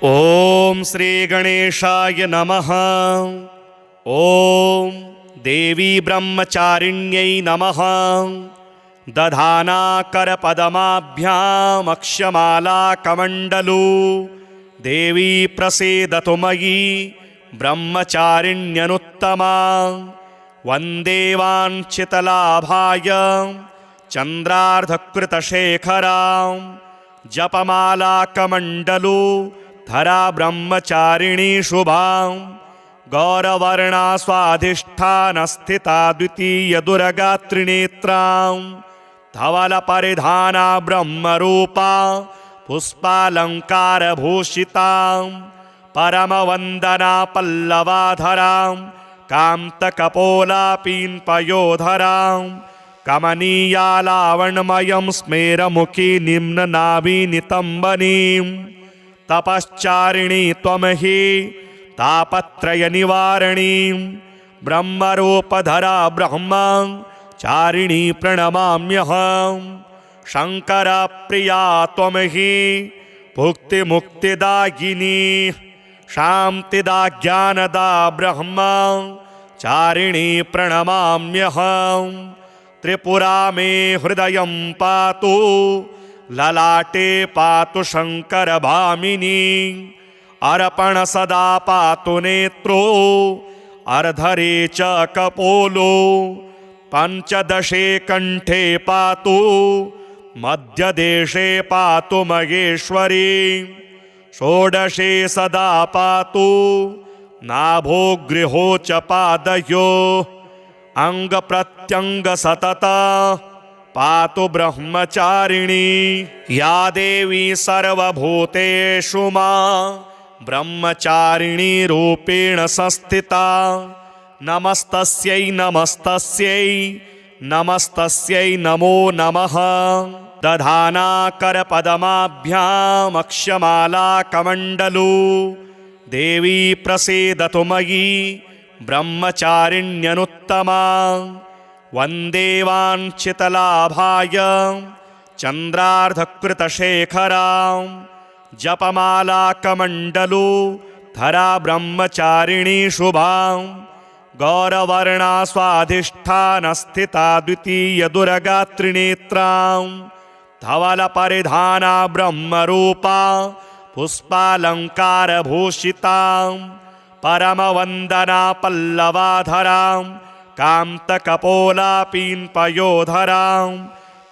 ओम श्री गणेशाय नमः। ओम देवी ब्रह्मचारिण्यै नमः। दधाना करपदमाभ्यामक्षमाला कमण्डलू देवी प्रसीदतु मयि ब्रह्मचारिण्यनुत्तमा। वन्दे वाञ्छितलाभाय चन्द्रार्धकृतशेखरां जपमाला कमण्डलू धरा ब्रह्मचारिणी शुभां। गौरवर्णा स्वाधिष्ठानस्थिता द्वितीय दुर्गात्रिनेत्रां धवलपरिधाना ब्रह्मरूपा पुष्पालङ्कारभूषितां परमवन्दना पल्लवाधरां कान्तकपोलापीन्पयोधरां कमनीया लावण्यमयं स्मेरमुखी निम्ननाभिनितम्बनीं। तपश्चारिणी त्वमहि तापत्रयनिवारणीं ब्रह्मरूपधरा ब्रह्मचारिणी प्रणमाम्यहं। शङ्करप्रिया त्वमहि भुक्तिमुक्तिदायिनी शान्तिदा ज्ञानदा ब्रह्मचारिणी प्रणमाम्यहं। त्रिपुरा मे हृदयं पातु ललाटे पातु शङ्करभामिनी। अर्पण सदा पातु नेत्रो अर्धरे च कपोलो। पञ्चदशे कण्ठे पातु मध्यदेशे पातु महेश्वरी। षोडशे सदा पातु नाभो गृहो च पादयोः। अङ्गप्रत्यङ्गसतता पातु ब्रह्मचारिणी। या देवी सर्वभूतेषु मां ब्रह्मचारिणी रूपेण संस्थिता। नमस्तस्यै नमस्तस्यै नमस्तस्यै नमो नमः। दधाना करपदमाभ्यामक्षमाला कमण्डलू देवी प्रसीदतु मयि ब्रह्मचारिण्यनुत्तमा। वन्दे वाञ्छितलाभाय चन्द्रार्धकृतशेखरां जपमाला कमण्डलू धरा ब्रह्मचारिणी शुभां। गौरवर्णा स्वाधिष्ठानस्थिता द्वितीय दुर्गात्रिनेत्रां धवलपरिधाना ब्रह्मरूपा पुष्पालङ्कारभूषितां परमवन्दना पल्लवाधरां कान्तकपोलापीन्पयोधरां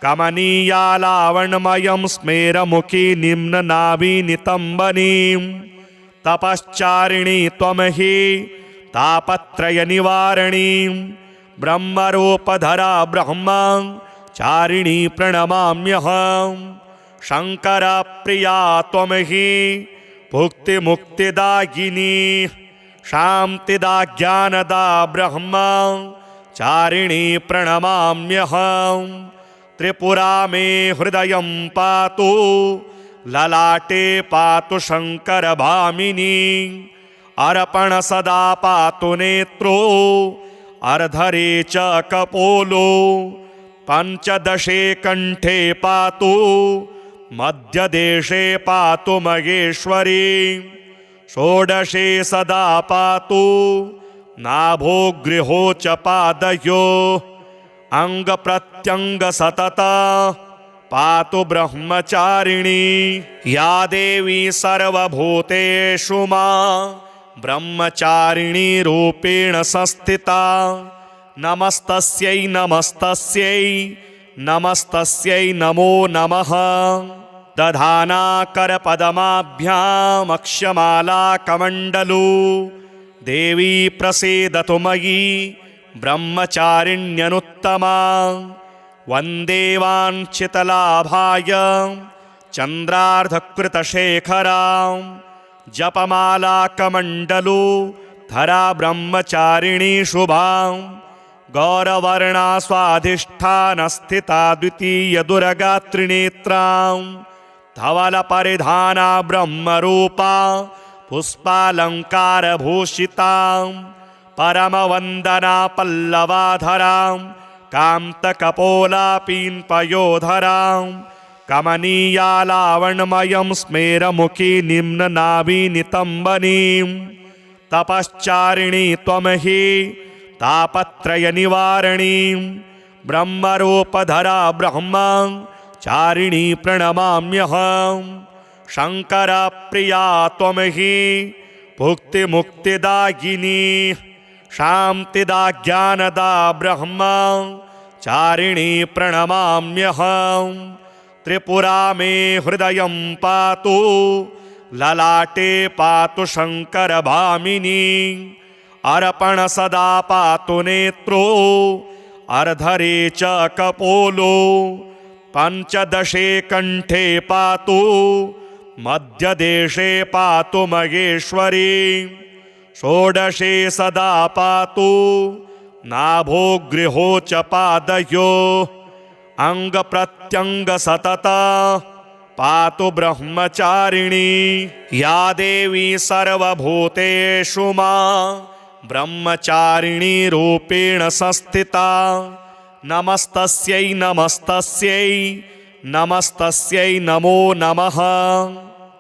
कमनीया लावण्यमयं स्मेरमुखी निम्ननाभिनितम्बनीं। तपश्चारिणी त्वमहि तापत्रयनिवारणीं ब्रह्मरूपधरा ब्रह्मचारिणी प्रणमाम्यहं। शङ्करप्रिया त्वमहि भुक्तिमुक्तिदायिनी शान्तिदा ज्ञानदा ब्रह्मचारिणी प्रणमाम्यहं। त्रिपुरा मे हृदयं पातु ललाटे पातु शङ्करभामिनी। अर्पण सदा पातु नेत्रो अर्धरे च कपोलो। पञ्चदशे कण्ठे पातु मध्यदेशे पातु महेश्वरी। षोडशे सदा पातु नाभो गृहो च पादयोः। अङ्गप्रत्यङ्गसतता पातु ब्रह्मचारिणी। या देवी सर्वभूतेषु मां ब्रह्मचारिणी रूपेण संस्थिता। नमस्तस्यै नमस्तस्यै नमस्तस्यै नमो नमः। दधाना करपदमाभ्यामक्षमाला कमण्डलू देवी प्रसीदतु मयि ब्रह्मचारिण्यनुत्तमा। वन्दे वाञ्छितलाभाय चन्द्रार्धकृतशेखरां जपमाला कमण्डलू धरा ब्रह्मचारिणी शुभां। गौरवर्णा स्वाधिष्ठानस्थिता द्वितीय दुर्गात्रिनेत्रां धवलपरिधाना ब्रह्मरूपा पुष्पालङ्कारभूषितां परमवन्दना पल्लवाधरां कान्तकपोलापीन्पयोधरां कमनीया लावण्यमयं स्मेरमुखी निम्ननाभिनितम्बनीं तपश्चारिणी त्वमहि तापत्रयनिवारणीं ब्रह्मरूपधरा ब्रह्मचारिणी प्रणमाम्यहं शङ्करप्रिया त्वमहि भुक्तिमुक्तिदायिनी शान्तिदा ज्ञानदा ब्रह्मचारिणी प्रणमाम्यहं त्रिपुरा मे हृदयं पातु ललाटे पातु शङ्करभामिनी अर्पण सदा पातु नेत्रो अर्धरे च कपोलो पञ्चदशे कण्ठे पातु मध्यदेशे पातु महेश्वरी षोडशे सदा पातु नाभो गृहो च पादयो अंगप्रत्यंग सतत पातु ब्रह्मचारिणी या देवी सर्वभूतेषु मां ब्रह्मचारिणी रूपेण संस्थिता नमस्तस्यै नमस्तस्यै नमस्तस्यै नमो नमः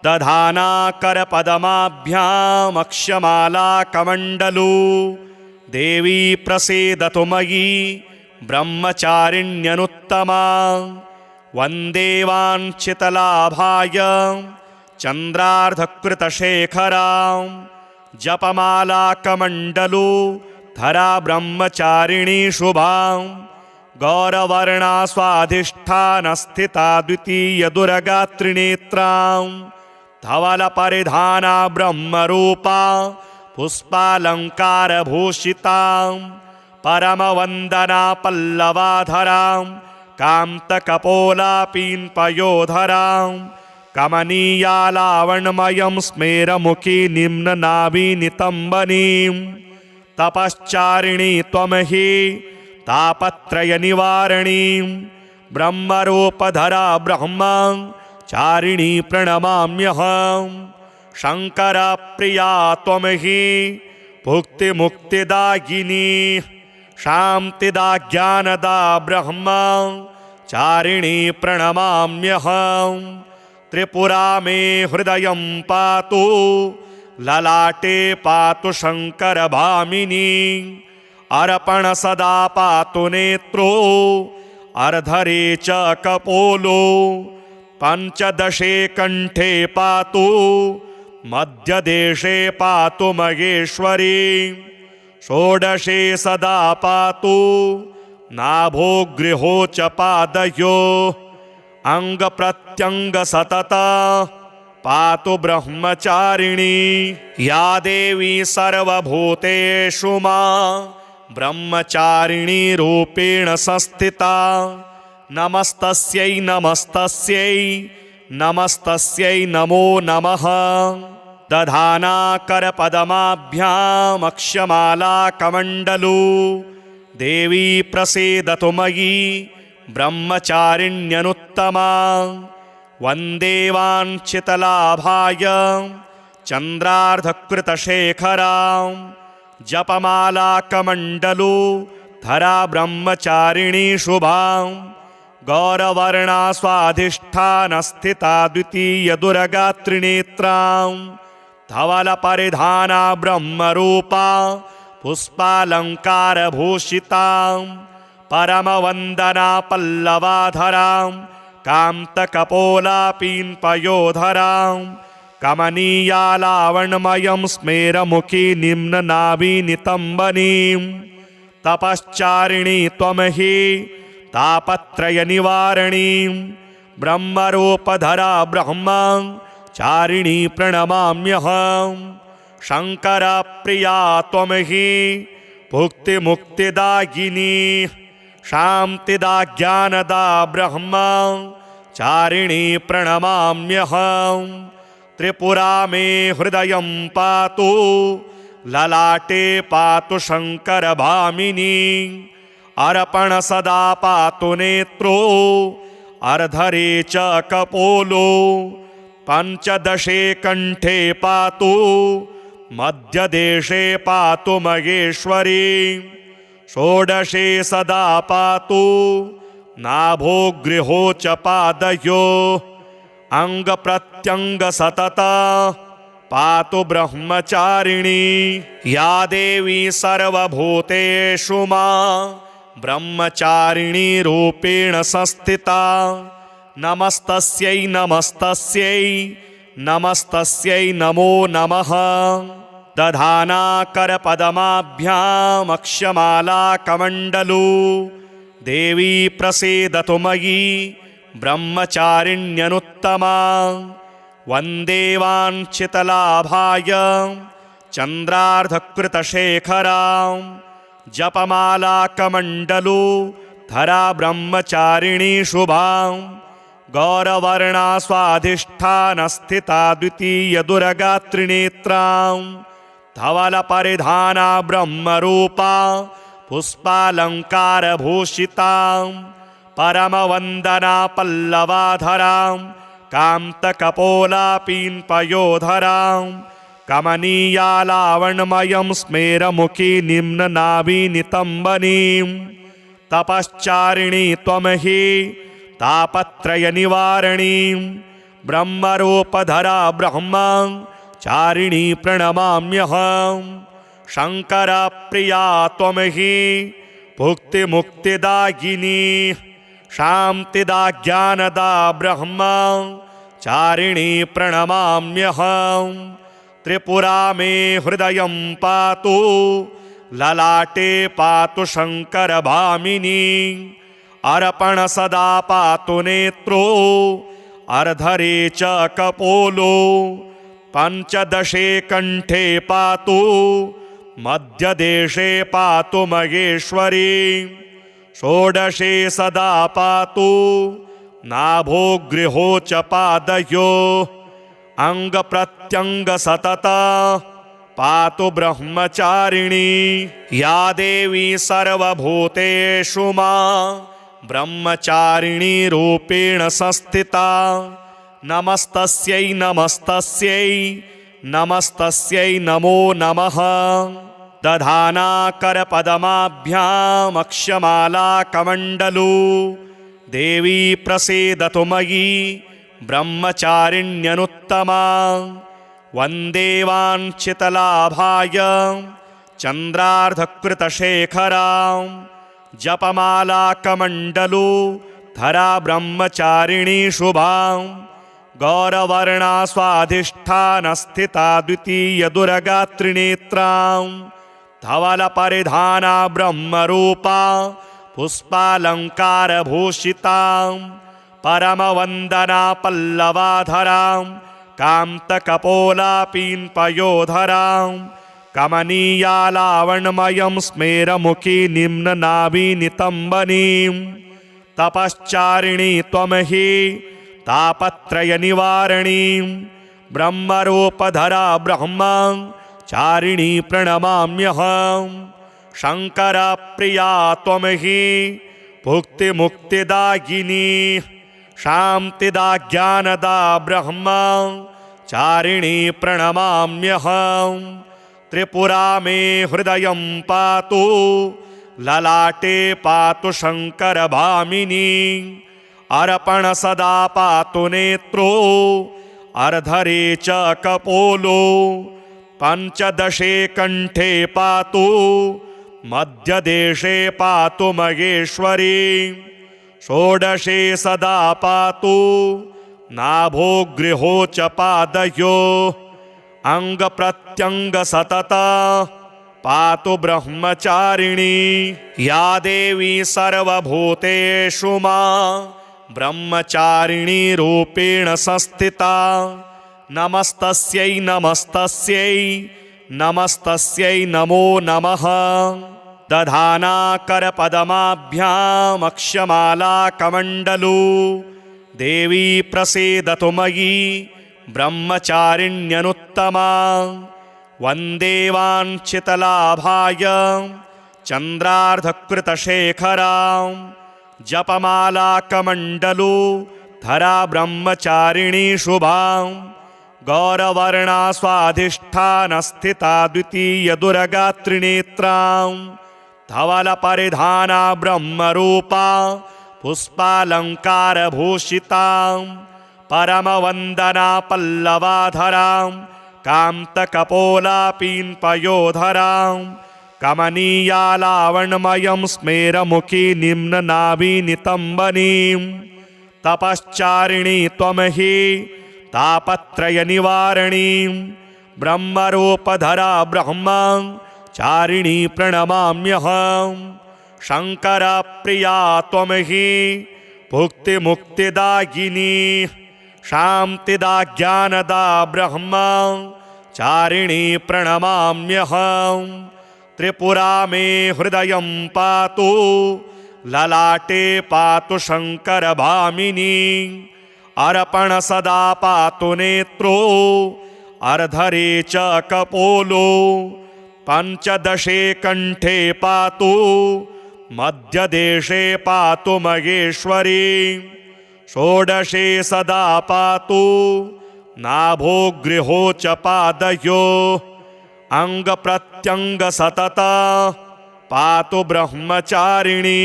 दधाना करपदमाभ्यामक्षमाला कमण्डलू देवी प्रसीदतु मयि ब्रह्मचारिण्यनुत्तमा वन्दे वाञ्छितलाभाय चन्द्रार्धकृतशेखरां जपमाला कमण्डलू धरा ब्रह्मचारिणी शुभां गौरवर्णा स्वाधिष्ठानस्थिता द्वितीय दुर्गात्रिनेत्रां धवलपरिधाना ब्रह्मरूपा पुष्पालङ्कारभूषितां परमवन्दना पल्लवाधरां कान्तकपोलापीन्पयोधरां कमनीया लावण्यमयं स्मेरमुखी निम्ननाभिनितम्बनीं तपश्चारिणी त्वमहि तापत्रयनिवारणीं ब्रह्मरूपधरा ब्रह्मचारिणी प्रणमाम्यहं शङ्करप्रिया त्वमहि भुक्तिमुक्तिदायिनी शान्तिदा ज्ञानदा ब्रह्मचारिणी प्रणमाम्यहं त्रिपुरा मे हृदयं पातु ललाटे पातु शङ्करभामिनी अर्पण सदा पातु नेत्रो अर्धरे च कपोलो पञ्चदशे कण्ठे पातु मध्यदेशे पातु महेश्वरी षोडशे सदा पातु नाभो गृहो च पादयो अंगप्रत्यंग सतत पातु ब्रह्मचारिणी या देवी सर्वभूतेषु मां ब्रह्मचारिणी रूपेण संस्थिता नमस्तस्यै नमस्तस्यै नमस्तस्यै नमो नमः दधाना करपदमाभ्यामक्षमाला कमण्डलू देवी प्रसीदतु मयि ब्रह्मचारिण्यनुत्तमा वन्दे वाञ्छितलाभाय चन्द्रार्धकृतशेखरां जपमाला कमण्डलू धरा ब्रह्मचारिणी शुभां गौरवर्णा स्वाधिष्ठानस्थिता द्वितीय दुर्गात्रिनेत्रां धवलपरिधाना ब्रह्मरूपा पुष्पालङ्कारभूषितां परमवन्दना पल्लवाधरां कान्तकपोलापीन्पयोधरां कमनीया लावण्यमयं स्मेरमुखी निम्ननाभिनितम्बनीं तपश्चारिणी त्वमहि तापत्रयनिवारणीं ब्रह्मरूपधरा ब्रह्मचारिणी प्रणमाम्यहं शङ्करप्रिया त्वमहि भुक्तिमुक्तिदायिनी शान्तिदा ज्ञानदा ब्रह्मचारिणी प्रणमाम्यहं त्रिपुरा मे हृदयं पातु ललाटे पातु शङ्करभामिनी अर्पण सदा पातु नेत्रो अर्धरे च कपोलो पञ्चदशे कण्ठे पातु मध्यदेशे पातु महेश्वरी षोडशे सदा पातु नाभो गृहो च पादयो अंगप्रत्यंग सतत पातु ब्रह्मचारिणी या देवी सर्वभूतेषु मां ब्रह्मचारिणी रूपेण संस्थिता नमस्तस्यै नमस्तस्यै नमस्तस्यै नमो नमः दधाना करपदमाभ्यामक्षमाला कमण्डलू देवी प्रसीदतु मयि ब्रह्मचारिण्यनुत्तमा वन्दे वाञ्छितलाभाय चन्द्रार्धकृतशेखरां जपमाला कमण्डलू धरा ब्रह्मचारिणी शुभां गौरवर्णा स्वाधिष्ठानस्थिता द्वितीय दुर्गात्रिनेत्रां धवलपरिधाना ब्रह्मरूपा पुष्पालङ्कारभूषितां परमवन्दना पल्लवाधरां कान्तकपोलापीन्पयोधरां कमनीया लावण्यमयं स्मेरमुखी निम्ननाभिनितम्बनीं तपश्चारिणी त्वमहि तापत्रयनिवारणीं ब्रह्मरूपधरा ब्रह्मचारिणी प्रणमाम्यहं शङ्करप्रिया त्वमहि भुक्तिमुक्तिदायिनी शान्तिदा ज्ञानदा ब्रह्मचारिणी प्रणमाम्यहं त्रिपुरा मे हृदयं पातु ललाटे पातु शङ्करभामिनी अर्पण सदा पातु नेत्रो अर्धरे च कपोलो पंचदशे कंठे पातु मध्यदेशे पातु महेश्वरी षोडशे सदा पातु नाभो गृहो च पादयो अंगप्रत्यंग सतत पातु ब्रह्मचारिणी या देवी सर्वभूतेषु मां ब्रह्मचारिणी रूपेण संस्थिता नमस्तस्यै नमस्तस्यै नमस्तस्यै नमो नमः दधाना करपदमाभ्यामक्षमाला कमण्डलू देवी प्रसीदतु मयि ब्रह्मचारिण्यनुत्तमा वन्दे वाञ्छितलाभाय चन्द्रार्धकृतशेखरां जपमाला कमण्डलू धरा ब्रह्मचारिणी शुभां गौरवर्णा स्वाधिष्ठानस्थिता द्वितीय दुर्गात्रिनेत्रां धवलपरिधाना ब्रह्मरूपा पुष्पालङ्कारभूषितां परमवन्दना पल्लवाधरां कान्तकपोलापीन्पयोधरां कमनीया लावण्यमयं स्मेरमुखी निम्ननाभिनितम्बनीं तपश्चारिणी त्वमहि तापत्रयनिवारणीं ब्रह्मरूपधरा ब्रह्मचारिणी प्रणमाम्यहं शङ्करप्रिया त्वमहि भुक्तिमुक्तिदायिनी शान्तिदा ज्ञानदा ब्रह्मचारिणी प्रणमाम्यहं त्रिपुरा मे हृदयं पातु ललाटे पातु शङ्करभामिनी अर्पण सदा पातु नेत्रो अर्धरे च कपोलो पंचदशे कंठे पातु मध्यदेशे पातु महेश्वरी षोडशे सदा पातु नाभो गृहो च पादयो अंगप्रत्यंग सतत पातु ब्रह्मचारिणी या देवी सर्वभूतेषु मां ब्रह्मचारिणी रूपेण संस्थिता नमस्तस्यै नमस्तस्यै नमस्तस्यै नमो नमः दधाना करपदमाभ्यामक्षमाला कमण्डलू देवी प्रसीदतु मयि ब्रह्मचारिण्यनुत्तमा वन्दे वाञ्छितलाभाय चन्द्रार्धकृतशेखरां जपमाला कमण्डलू धरा ब्रह्मचारिणी शुभां गौरवर्णा स्वाधिष्ठानस्थिता द्वितीय दुर्गात्रिनेत्रां धवलपरिधाना ब्रह्मरूपा पुष्पालङ्कारभूषितां परमवन्दना पल्लवाधरां कान्तकपोलापीन्पयोधरां कमनीया लावण्यमयं स्मेरमुखी निम्ननाभिनितम्बनीं तपश्चारिणी त्वं हि तापत्रयनिवारणीं ब्रह्मरूपधरा ब्रह्मचारिणी प्रणमाम्यहं शङ्करप्रिया त्वं हि भुक्तिमुक्तिदायिनी शान्तिदा ज्ञानदा ब्रह्मचारिणी प्रणमाम्यहं त्रिपुरा मे हृदयं पातु ललाटे पातु शङ्करभामिनी अर्पण सदा पातु नेत्रो अर्धरे च कपोलो पञ्चदशे कण्ठे पातु मध्यदेशे पातु महेश्वरी षोडशे सदा पातु नाभोगृहो च पादयो अंगप्रत्यंग सतत पातु ब्रह्मचारिणी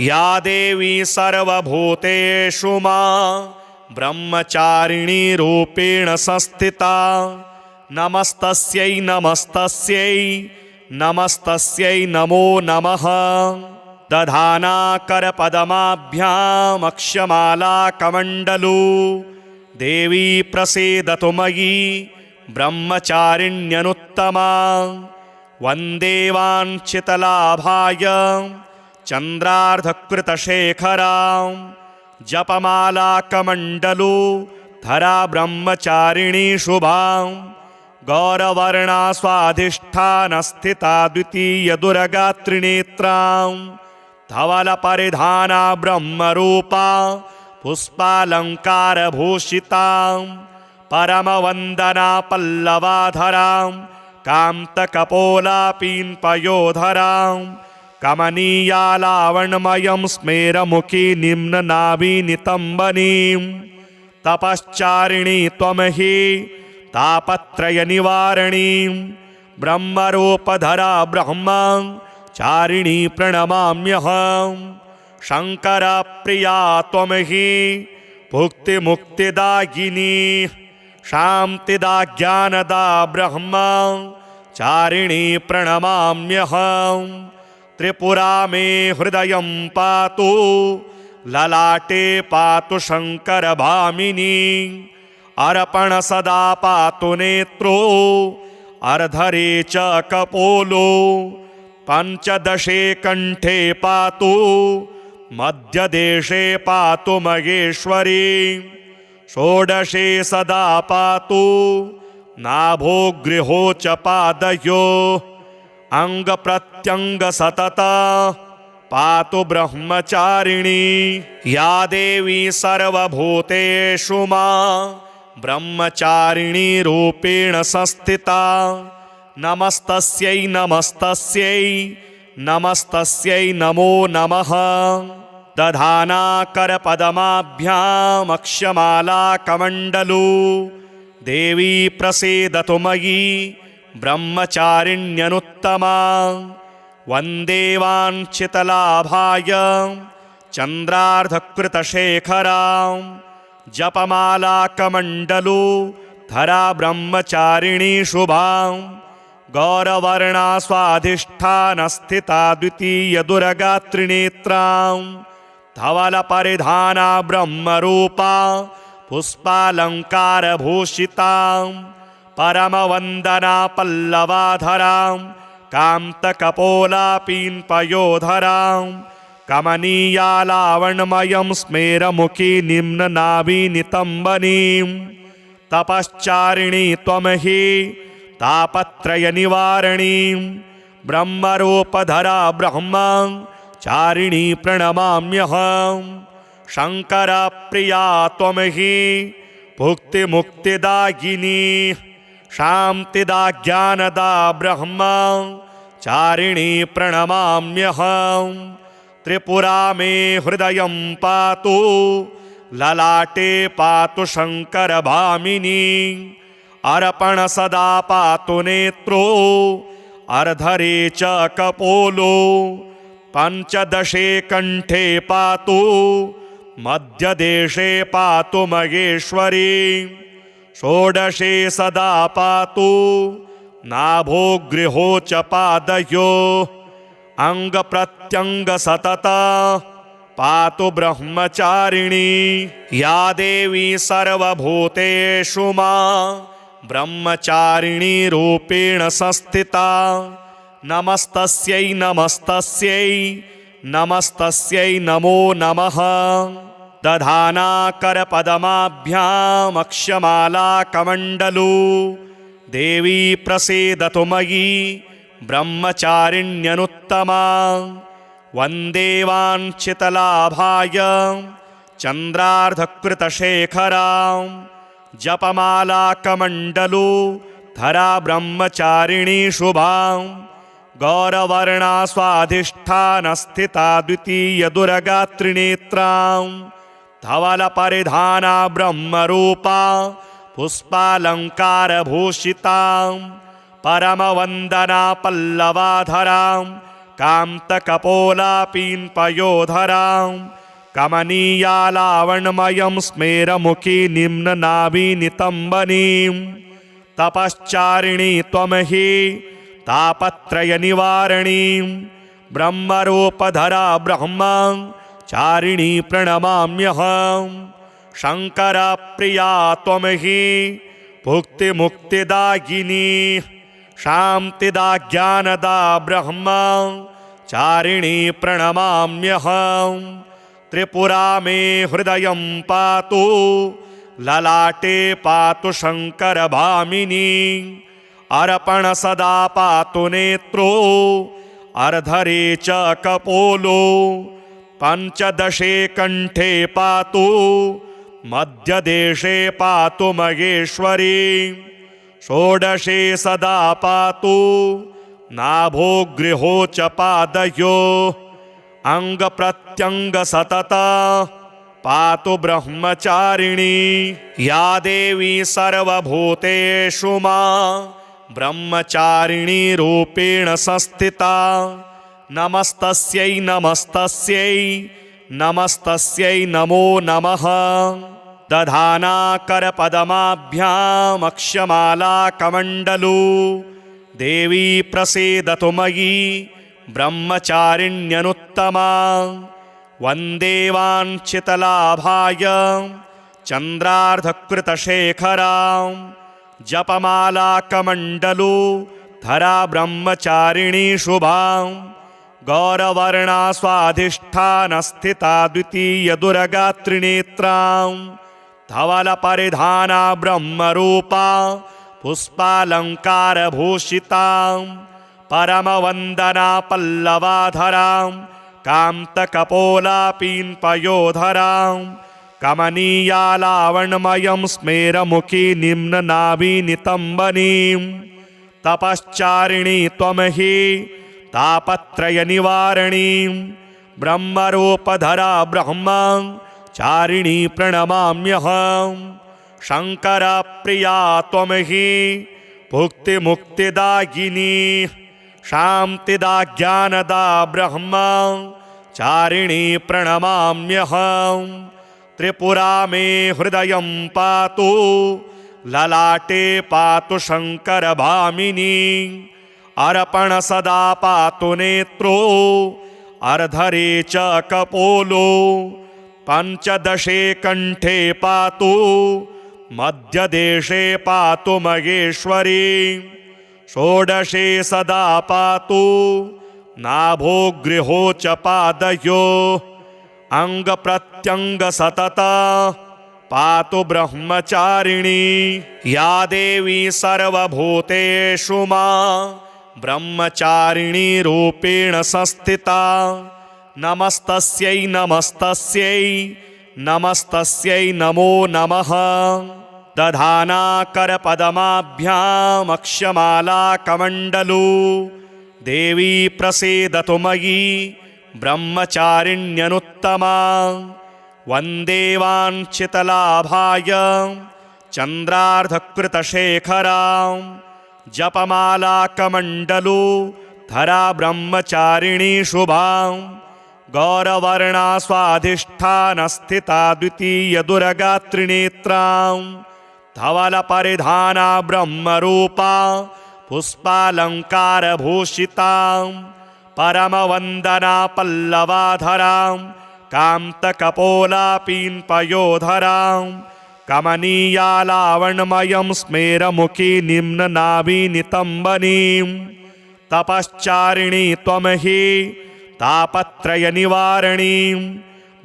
या देवी सर्वभूतेषु मां ब्रह्मचारिणी रूपेण संस्थिता नमस्तस्यै नमस्तस्यै नमस्तस्यै नमो नमः दधाना करपदमाभ्यामक्षमाला कमण्डलू देवी प्रसीदतु मयि ब्रह्मचारिण्यनुत्तमा वन्दे वाञ्छितलाभाय चन्द्रार्धकृतशेखरां जपमाला कमण्डलू धरा ब्रह्मचारिणी शुभां गौरवर्णा स्वाधिष्ठानस्थिता द्वितीयदुर्गात्रिनेत्रां धवलपरिधाना ब्रह्मरूपा पुष्पालङ्कारभूषितां परमवन्दना पल्लवाधरां कान्तकपोलापीन्पयोधरां कमनीया लावण्यमयं स्मेरमुखी निम्ननाभिनितम्बनीं तपश्चारिणी त्वं हि तापत्रयनिवारणीं ब्रह्मरूपधरा ब्रह्मचारिणी प्रणमाम्यहं शङ्करप्रिया त्वं हि भुक्तिमुक्तिदायिनी शान्तिदा ज्ञानदा ब्रह्मचारिणी प्रणमाम्यहं त्रिपुरा मे हृदयं पातु ललाटे पातु शङ्करभामिनी अर्पण सदा पातु नेत्रो अर्धरे च कपोलो पञ्चदशे कण्ठे पातु मध्यदेशे पातु महेश्वरी षोडशे सदा पातु नाभोगृहो च पादयो अंगप्रत्यंग सतत पातु ब्रह्मचारिणी या देवी सर्वभूतेषु मां ब्रह्मचारिणी रूपेण संस्थिता नमस्तस्यै नमस्तस्यै नमस्तस्यै नमो नमः दधाना करपदमाभ्यामक्षमाला कमण्डलू देवी प्रसीदतु मयि ब्रह्मचारिण्यनुत्तमा वन्दे वाञ्छितलाभाय चन्द्रार्धकृतशेखरां जपमाला कमण्डलू धरा ब्रह्मचारिणी शुभां गौरवर्णा स्वाधिष्ठानस्थिता द्वितीयदुर्गात्रिनेत्रां धवलपरिधाना ब्रह्मरूपा पुष्पालङ्कारभूषितां परमवन्दना पल्लवाधरां कान्तकपोलापीन्पयोधरां कमनीया लावण्यमयं स्मेरमुखी निम्ननाभिनितम्बनीं तपश्चारिणी त्वं हि तापत्रयनिवारणीं ब्रह्मरूपधरा ब्रह्मचारिणी प्रणमाम्यहं शङ्करप्रिया त्वं हि भुक्तिमुक्तिदायिनी शान्तिदा ज्ञानदा ब्रह्मचारिणी प्रणमाम्यहं त्रिपुरा मे हृदयं पातु ललाटे पातु शङ्करभामिनी अर्पण सदा पातु नेत्रो अर्धरे च कपोलो पञ्चदशे कण्ठे पातु मध्यदेशे पातु महेश्वरी षोडशे सदा पातु नाभो गृहो च पादयो अंगप्रत्यंग सतत पातु ब्रह्मचारिणी या देवी सर्वभूतेषु मां ब्रह्मचारिणी रूपेण संस्थिता नमस्तस्यै नमस्तस्यै नमस्तस्यै नमो नमः। दधाना करपद्माभ्यामक्षमाला कमण्डलू देवी प्रसीदतु मयि ब्रह्मचारिण्यनुत्तमा वन्दे वाञ्छितलाभाय चन्द्रार्धकृतशेखरां जपमाला कमण्डलू धरा ब्रह्मचारिणी शुभां गौरवर्णा स्वाधिष्ठानस्थिता द्वितीय दुर्गात्रिनेत्रां धवलपरिधाना ब्रह्मरूपा पुष्पालङ्कारभूषितां परमवन्दना पल्लवाधरां कान्तकपोलापीन्पयोधरां कमनीया लावण्यमयं स्मेरमुखी निम्ननाभिनितम्बनीं तपश्चारिणी त्वमहि तापत्रयनिवारणीं ब्रह्मरूपधरा ब्रह्मचारिणी प्रणमाम्यहं शङ्करप्रिया त्वमहि भुक्तिमुक्तिदायिनी शान्तिदा ज्ञानदा ब्रह्मचारिणी प्रणमाम्यहं त्रिपुरा मे हृदयं पातु ललाटे पातु शङ्करभामिनी अर्पण सदा पातु नेत्रो अर्धरे च कपोलो पञ्चदशे कण्ठे पातु मध्यदेशे पातु महेश्वरी षोडशे सदा पातु नाभो गृहो च पादयो अंगप्रत्यंग सतत पातु ब्रह्मचारिणी या देवी सर्वभूतेषु मां ब्रह्मचारिणी रूपेण संस्थिता नमस्तस्यै नमस्तस्यै नमस्तस्यै नमो नमः। दधाना करपद्माभ्यामक्षमाला कमण्डलू देवी प्रसीदतु मयि ब्रह्मचारिण्यनुत्तमा वन्दे वाञ्छितलाभाय चन्द्रार्धकृतशेखरां जपमाला कमण्डलू धरा ब्रह्मचारिणी शुभां गौरवर्णा स्वाधिष्ठानस्थिता द्वितीय दुर्गात्रिनेत्रां धवलपरिधाना ब्रह्मरूपा पुष्पालङ्कारभूषितां परमवन्दना पल्लवाधरां कान्तकपोलापीन्पयोधरां कमनीया लावण्यमयं स्मेरमुखी निम्ननाभिनितम्बनीं तपश्चारिणी त्वमहि तापत्रयनिवारणीं ब्रह्मरूपधरा ब्रह्मचारिणी प्रणमाम्यहं शङ्करप्रिया त्वमहि भुक्तिमुक्तिदायिनी शान्तिदा ज्ञानदा ब्रह्मचारिणी प्रणमाम्यहं त्रिपुरा मे हृदयं पातु ललाटे पातु शङ्करभामिनी अर्पण सदा पातु नेत्रो अर्धरे च कपोलो पञ्चदशे कण्ठे पातु मध्यदेशे पातु महेश्वरी षोडशे सदा पातु नाभो गृहो च पादयो अंगप्रत्यंग सतत पातु ब्रह्मचारिणी या देवी सर्वभूतेषु मां ब्रह्मचारिणी रूपेण संस्थिता नमस्तस्यै नमस्तस्यै नमस्तस्यै नमो नमः। दधाना करपद्माभ्यामक्षमाला कमण्डलू देवी प्रसीदतु मयि ब्रह्मचारिण्यनुत्तमा वन्दे वाञ्छितलाभाय चन्द्रार्धकृतशेखरां जपमाला कमण्डलू धरा ब्रह्मचारिणी शुभां गौरवर्णा स्वाधिष्ठानस्थिता द्वितीय दुर्गात्रिनेत्रां धवलपरिधाना ब्रह्मरूपा पुष्पालङ्कारभूषितां परमवन्दना पल्लवाधरां कान्तकपोलापीन्पयोधरां कमनीया लावण्यमयं स्मेरमुखी निम्ननाभिनितम्बनीं तपश्चारिणी त्वमहि तापत्रयनिवारणीं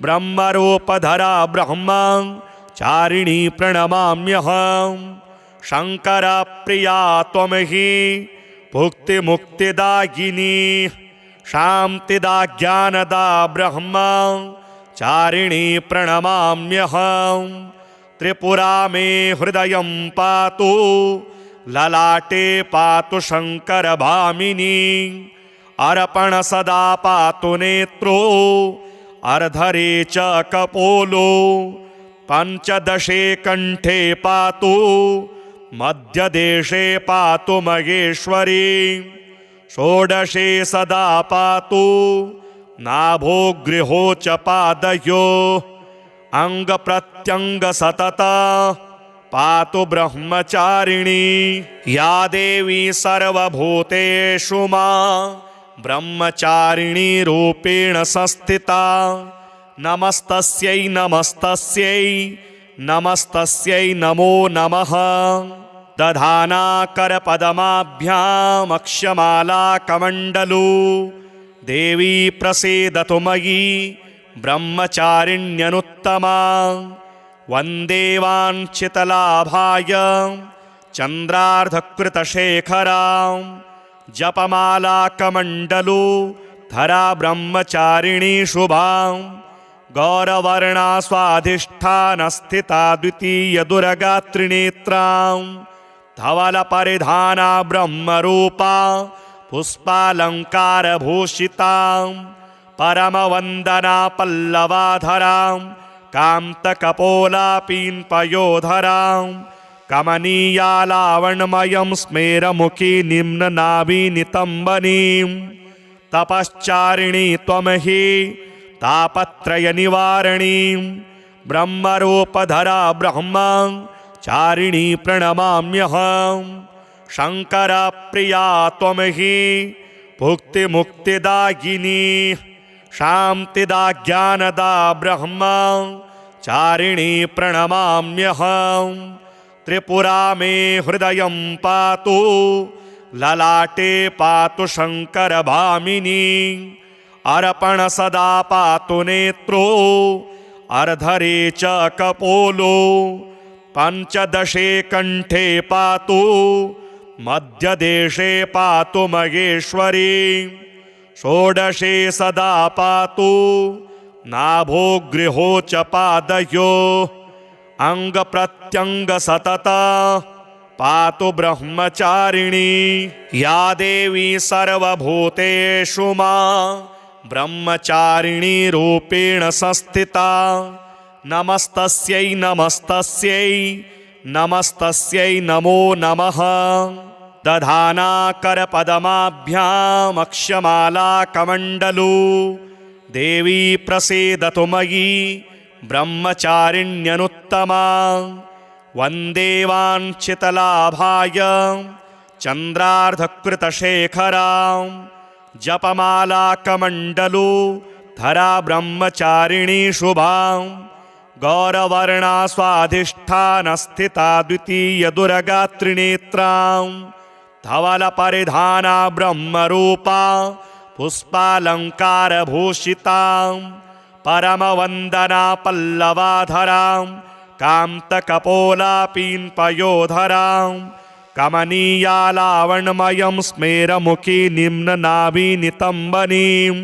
ब्रह्मरूपधरा ब्रह्मचारिणी प्रणमाम्यहं शङ्करप्रिया त्वमहि भुक्तिमुक्तिदायिनी शान्तिदा ज्ञानदा ब्रह्मचारिणी प्रणमाम्यहं त्रिपुरा मे हृदयं पातु ललाटे पातु शङ्करभामिनी अर्पण सदा पातु नेत्रो अर्धरे च कपोलो पञ्चदशे कण्ठे पातु मध्यदेशे पातु महेश्वरी षोडशे सदा पातु नाभो गृहो च पादयो अंगप्रत्यंग सतत पातु ब्रह्मचारिणी या देवी सर्वभूतेषु मां ब्रह्मचारिणी रूपेण संस्थिता नमस्तस्यै नमस्तस्यै नमस्तस्यै नमो नमः दधाना करपदमाभ्यामक्षमाला कमण्डलू देवी प्रसीदतु मयि ब्रह्मचारिण्यनुत्तमा वन्दे वाञ्छितलाभाय चन्द्रार्धकृतशेखरां जपमाला कमण्डलू धरा ब्रह्मचारिणी शुभां गौरवर्णा स्वाधिष्ठानस्थिता द्वितीय दुर्गात्रिनेत्रां धवलपरिधाना ब्रह्मरूपा पुष्पालङ्कारभूषितां परमवन्दना पल्लवाधरां कान्तकपोलापीन्पयोधरां कमनीया लावण्यमयं स्मेरमुखी निम्ननाभिनितम्बनीं तपश्चारिणी त्वमहि तापत्रयनिवारणीं ब्रह्मरूपधरा ब्रह्मचारिणी प्रणमाम्यहं शङ्करप्रिया त्वमहि भुक्तिमुक्तिदायिनी शान्तिदा ज्ञानदा ब्रह्मचारिणी प्रणमाम्यहं त्रिपुरा मे हृदयं पातु ललाटे पातु शङ्करभामिनी अर्पण सदा पातु नेत्रो अर्धरे च कपोलो पञ्चदशे कण्ठे पातु मध्यदेशे पातु महेश्वरी षोडशे सदा पातु नाभो गृहो च पादयो अंगप्रत्यंग सतत पातु ब्रह्मचारिणी या देवी सर्वभूतेषु मां ब्रह्मचारिणी रूपेण संस्थिता नमस्तस्यै नमस्तस्यै नमस्तस्यै नमो नमः दधाना करपदमाभ्यामक्षमाला कमण्डलू देवी प्रसीदतु मयि ब्रह्मचारिण्यनुत्तमा वन्दे वाञ्छितलाभाय चन्द्रार्धकृतशेखरां जपमाला कमण्डलू धरा ब्रह्मचारिणी शुभां गौरवर्णा स्वाधिष्ठानस्थिता द्वितीय दुर्गात्रिनेत्रां धवलपरिधाना ब्रह्मरूपा पुष्पालङ्कारभूषितां परमवन्दना पल्लवाधरां कान्तकपोलापीन्पयोधरां कमनीया लावण्यमयं स्मेरमुखी निम्ननाभिनितम्बनीं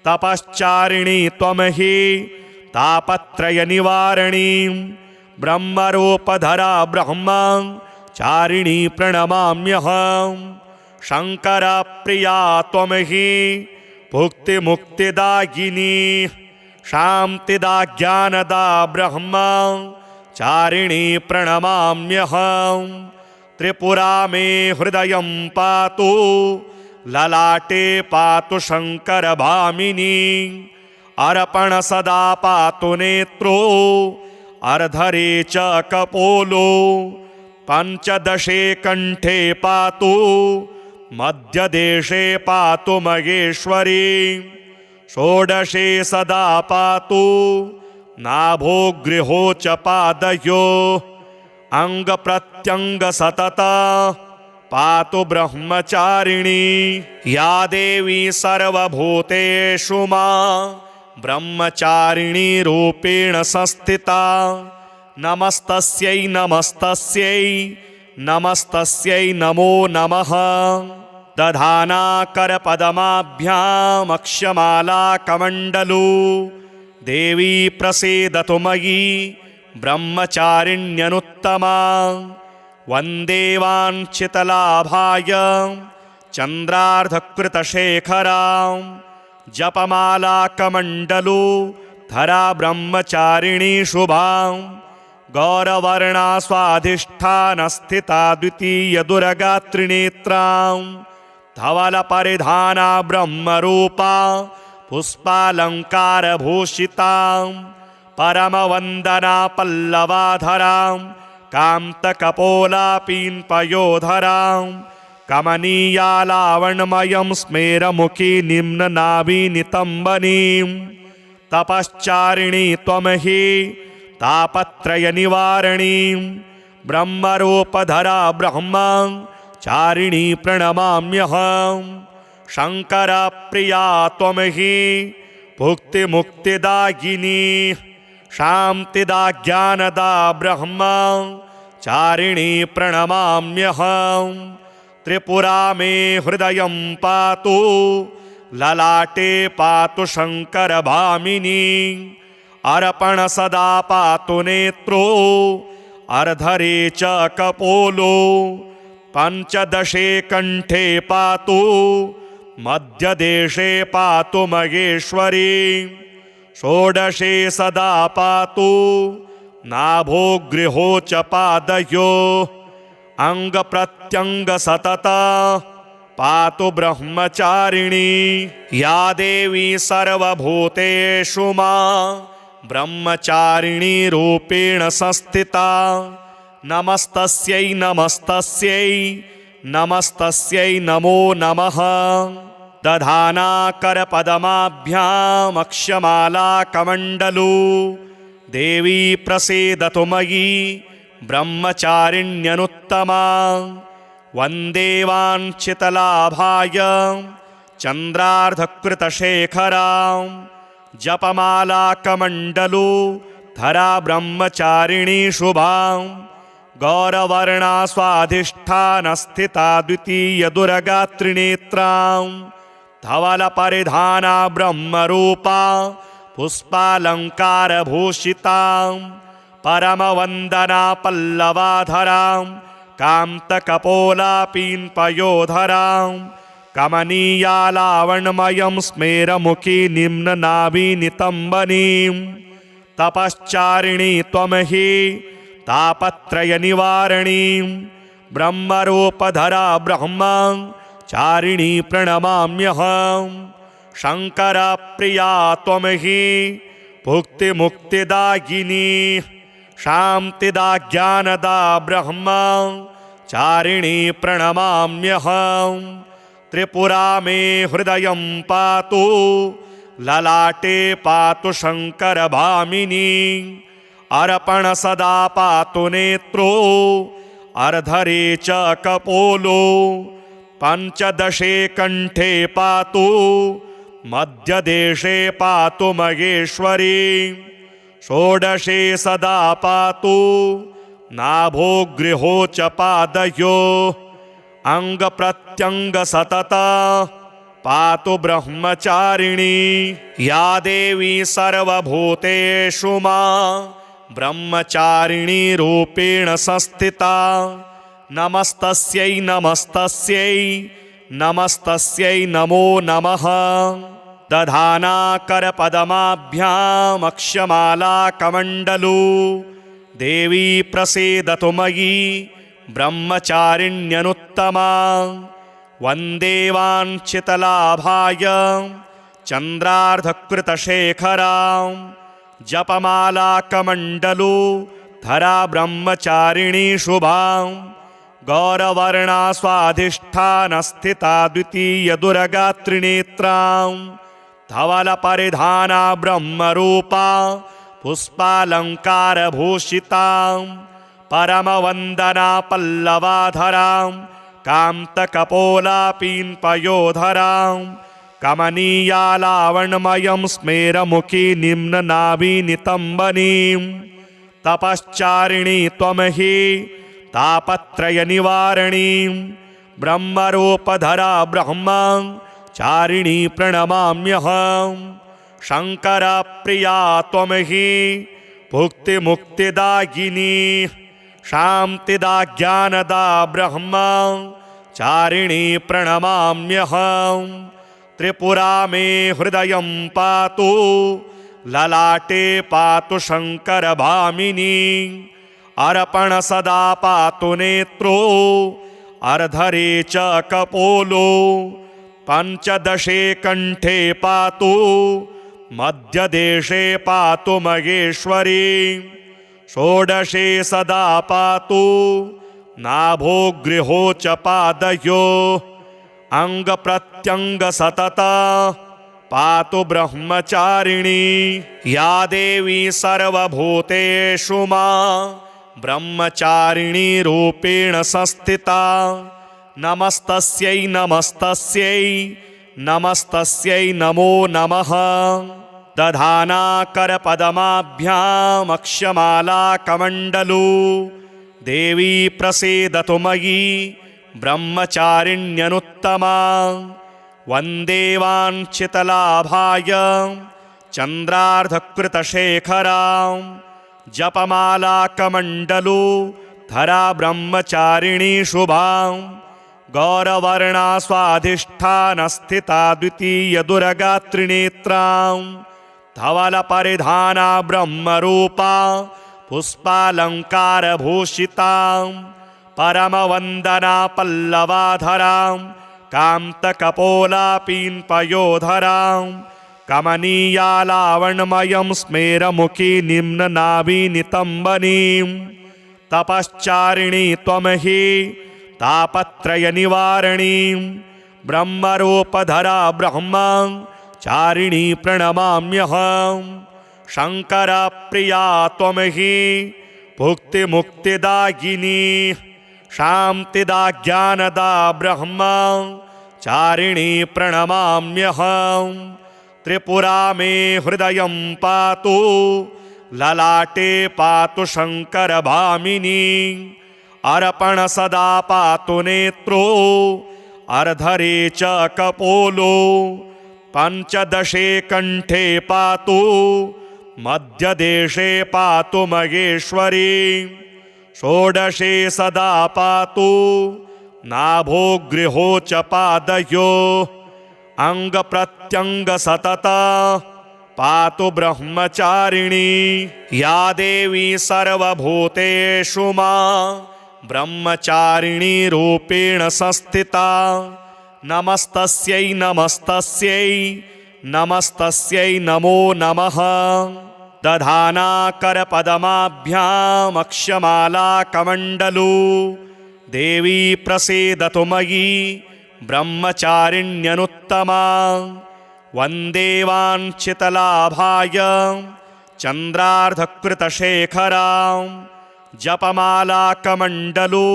तपश्चारिणी त्वमहि तापत्रयनिवारणीं ब्रह्मरूपधरा ब्रह्मचारिणी प्रणमाम्यहं शङ्करप्रिया त्वमहि भुक्तिमुक्तिदायिनी शान्तिदा ज्ञानदा ब्रह्मचारिणी प्रणमाम्यहं त्रिपुरा मे हृदयं पातु ललाटे पातु शङ्करभामिनी अर्पण सदा पातु नेत्रो अर्धरे च कपोलो पञ्चदशे कण्ठे पातु मध्यदेशे पातु महेश्वरी षोडशे सदा पातु नाभो गृहो च पादयो अंगप्रत्यंग सतत पातु ब्रह्मचारिणी या देवी सर्वभूतेषु मां ब्रह्मचारिणी रूपेण संस्थिता नमस्तस्यै नमस्तस्यै नमस्तस्यै नमो नमः। दधाना करपद्माभ्यामक्षमाला कमण्डलू देवी प्रसीदतु मयि ब्रह्मचारिण्यनुत्तमा वन्दे वाञ्छितलाभाय चन्द्रार्धकृतशेखरां जपमाला कमण्डलू धरा ब्रह्मचारिणी शुभां गौरवर्णा स्वाधिष्ठानस्थिता द्वितीय दुर्गात्रिनेत्रां धवलपरिधाना ब्रह्मरूपा पुष्पालङ्कारभूषितां परमवन्दना पल्लवाधरां कान्तकपोलापीन्पयोधरां कमनीया लावण्यमयं स्मेरमुखी निम्ननाभिनितम्बनीं तपश्चारिणी त्वमहि तापत्रयनिवारणीं ब्रह्मरूपधरा ब्रह्मचारिणी प्रणमाम्यहं शङ्करप्रिया त्वमहि भुक्तिमुक्तिदायिनी शान्तिदा ज्ञानदा ब्रह्मचारिणी प्रणमाम्यहं त्रिपुरा मे हृदयं पातु ललाटे पातु शङ्करभामिनी अर्पण सदा पातु नेत्रो अर्धरे च कपोलो पञ्चदशे कण्ठे पातु मध्यदेशे पातु महेश्वरी षोडशे सदा पातु नाभो गृहो च पादयो अंगप्रत्यंग सतत पातु ब्रह्मचारिणी या देवी सर्वभूतेषु मां ब्रह्मचारिणी रूपेण संस्थिता नमस्तस्यै नमस्तस्यै नमस्तस्यै नमो नमः। दधाना करपद्माभ्यामक्षमाला कमण्डलू देवी प्रसीदतु मयि ब्रह्मचारिण्यनुत्तमा वन्दे वाञ्छितलाभाय चन्द्रार्धकृतशेखरां जपमाला कमण्डलू धरा ब्रह्मचारिणी शुभां गौरवर्णा स्वाधिष्ठानस्थिता द्वितीय दुर्गात्रिनेत्रां धवलपरिधाना ब्रह्मरूपा पुष्पालङ्कारभूषितां परमवन्दना पल्लवाधरां कान्तकपोलापीन्पयोधरां कमनीया लावण्यमयं स्मेरमुखी निम्ननाभिनितम्बनीं तपश्चारिणी त्वमहि तापत्रयनिवारणीं ब्रह्मरूपधरा ब्रह्मचारिणी प्रणमाम्यहं शङ्करप्रिया त्वमहि भुक्तिमुक्तिदायिनी शान्तिदा ज्ञानदा ब्रह्मचारिणी प्रणमाम्यहं त्रिपुरा मे हृदयं पातु ललाटे पातु शङ्करभामिनी अर्पण सदा पातु नेत्रो अर्धरे च कपोलो पञ्चदशे कण्ठे पातु मध्यदेशे पातु महेश्वरी षोडशे सदा पातु नाभो गृहो च पादयो अंगप्रत्यंग सतत पातु ब्रह्मचारिणी या देवी सर्वभूतेषु मां ब्रह्मचारिणी रूपेण संस्थिता नमस्तस्यै नमस्तस्यै नमस्तस्यै नमो नमः। दधाना करपद्माभ्यामक्षमाला कमण्डलू देवी प्रसीदतु मयि ब्रह्मचारिण्यनुत्तमा वन्दे वाञ्छितलाभाय चन्द्रार्धकृतशेखरां जपमालाकमण्डलो धरा ब्रह्मचारिणी शुभां गौरवर्णा स्वाधिष्ठानस्थिता द्वितीयदुर्गात्रिनेत्रां धवलपरिधाना ब्रह्मरूपा पुष्पालङ्कारभूषितां परमवन्दना पल्लवाधरां कान्तकपोलापीन्पयोधरां कमनीया लावण्यमयं स्मेरमुखी निम्ननाभिनितम्बनीं तपश्चारिणी त्वमहि तापत्रयनिवारणीं ब्रह्मरूपधरा ब्रह्मचारिणी प्रणमाम्यहं शङ्करप्रिया त्वमहि भुक्तिमुक्तिदायिनी शान्तिदा ज्ञानदा ब्रह्मचारिणी प्रणमाम्यहं त्रिपुरा मे हृदयं पातु ललाटे पातु शङ्करभामिनी अर्पण सदा पातु नेत्रो अर्धरे च कपोलो पञ्चदशे कण्ठे पातु मध्यदेशे पातु महेश्वरी षोडशे सदा पातु नाभो गृहो च पादयो अङ्गप्रत्यङ्गसतता पातु ब्रह्मचारिणी या देवी सर्वभूतेषु मा ब्रह्मचारिणी रूपेण संस्थिता नमस्तस्यै नमस्तस्यै नमस्तस्यै नमो नमः दधाना करपदमाभ्यामक्षमालाकमण्डलो देवी प्रसीदतु मयि ब्रह्मचारिण्यनुत्तमा वन्दे वाञ्छितलाभाय चन्द्रार्धकृतशेखरां जपमालाकमण्डलो धरा ब्रह्मचारिणी शुभां गौरवर्णा स्वाधिष्ठानस्थिता द्वितीयदुर्गात्रिनेत्रां धवलपरिधाना ब्रह्मरूपा पुष्पालङ्कारभूषितां परमवन्दना पल्लवाधरां कान्तकपोलापीन्पयोधरां कमनीया लावण्यमयं स्मेरमुखी निम्ननाभिनितम्बनीं तपश्चारिणी त्वमहि तापत्रयनिवारणीं ब्रह्मरूपधरा ब्रह्मचारिणी प्रणमाम्यहं शङ्करप्रिया त्वमहि भुक्तिमुक्तिदायिनी शान्तिदा ज्ञानदा ब्रह्मचारिणी प्रणमाम्यहं त्रिपुरा मे हृदयं पातु ललाटे पातु शङ्करभामिनी अर्पण सदा पातु नेत्रो अर्धरे च कपोलो पञ्चदशे कण्ठे पातु मध्यदेशे पातु महेश्वरी षोडशे सदा पातु नाभो गृहो च पादयो अङ्गप्रत्यङ्गसतता पातु ब्रह्मचारिणी या देवी सर्वभूतेषु मा ब्रह्मचारिणी रूपेण संस्थिता नमस्तस्यै नमस्तस्यै नमस्तस्यै नमो नमः दधाना करपदमाभ्यामक्षमालाकमण्डलो देवी प्रसीदतु मयि ब्रह्मचारिण्यनुत्तमा वन्दे वाञ्छितलाभाय चन्द्रार्धकृतशेखरां जपमालाकमण्डलो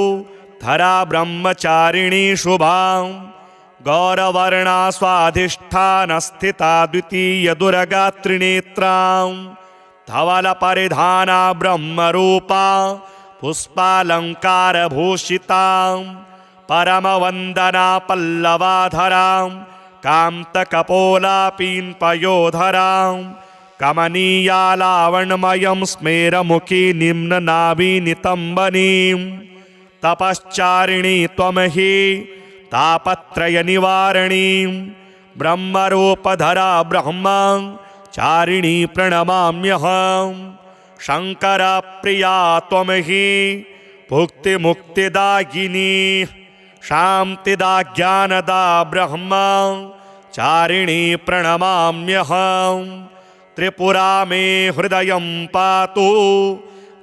धरा ब्रह्मचारिणी शुभां गौरवर्णा स्वाधिष्ठानस्थिता द्वितीयदुर्गात्रिनेत्रां धवलपरिधाना ब्रह्मरूपा पुष्पालङ्कारभूषितां परमवन्दना पल्लवाधरां कान्तकपोलापीन्पयोधरां कमनीया लावण्यमयं स्मेरमुखी निम्ननाभिनितम्बनीं तपश्चारिणी त्वमहि तापत्रयनिवारणीं ब्रह्मरूपधरा ब्रह्मचारिणी प्रणमाम्यहं शङ्करप्रिया त्वमहि भुक्तिमुक्तिदायिनी शान्तिदा ज्ञानदा ब्रह्मचारिणी प्रणमाम्यहं त्रिपुरा मे हृदयं पातु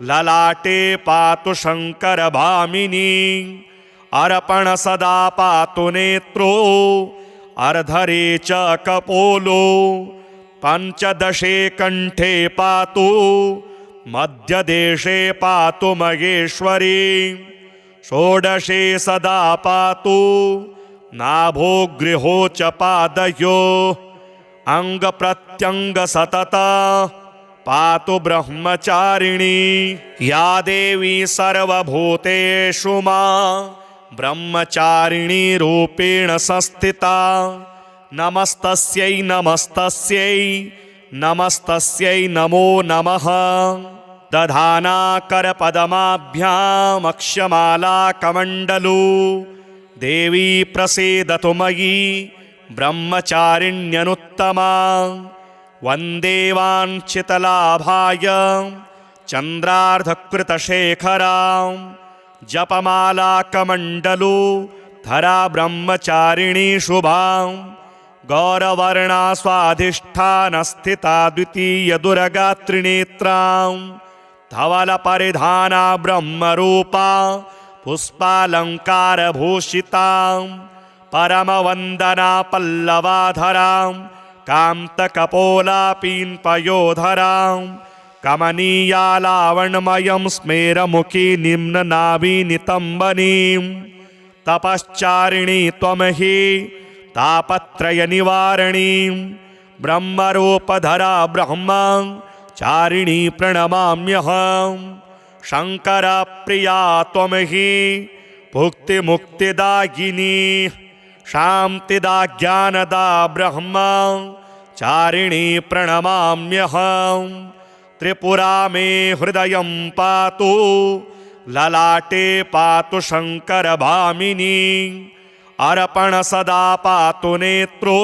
ललाटे पातु शङ्करभामिनी अर्पण सदा पातु नेत्रो अर्धरे च कपोलो पंचदशे कंठे पातु मध्यदेशे पातु महेश्वरी षोडशे सदा पातु नाभोगृहो च पादयो अंग प्रत्यंग सतत पातु ब्रह्मचारिणी या देवी सर्वभूतेषु मां ब्रह्मचारिणी रूपेण संस्थिता नमस्तस्यै नमस्तस्यै नमस्तस्यै नमो नमः दधाना करपदमाभ्यामक्षमाला कमण्डलू देवी प्रसीदतु मयि ब्रह्मचारिण्यनुत्तमा वन्दे वाञ्छितलाभाय चन्द्रार्धकृतशेखरां जपमाला कमण्डलू धरा ब्रह्मचारिणी शुभां गौरवर्णा स्वाधिष्ठानस्थिता द्वितीय दुर्गात्रिनेत्रां धवलपरिधाना ब्रह्मरूपा पुष्पालङ्कारभूषितां परमवन्दना पल्लवाधरां कान्तकपोलापीन्पयोधरां कमनीया लावण्यमयं स्मेरमुखी निम्ननाभिनितम्बनीं तपश्चारिणी त्वमहि तापत्रयनिवारणीं ब्रह्मरूपधरा ब्रह्मचारिणी प्रणमाम्यहं शङ्करप्रिया त्वमहि भुक्तिमुक्तिदायिनी शान्तिदा ज्ञानदा ब्रह्मचारिणी प्रणमाम्यहं त्रिपुरा मे हृदयं पातु ललाटे पातु शङ्करभामिनी अर्पण सदा पातु नेत्रो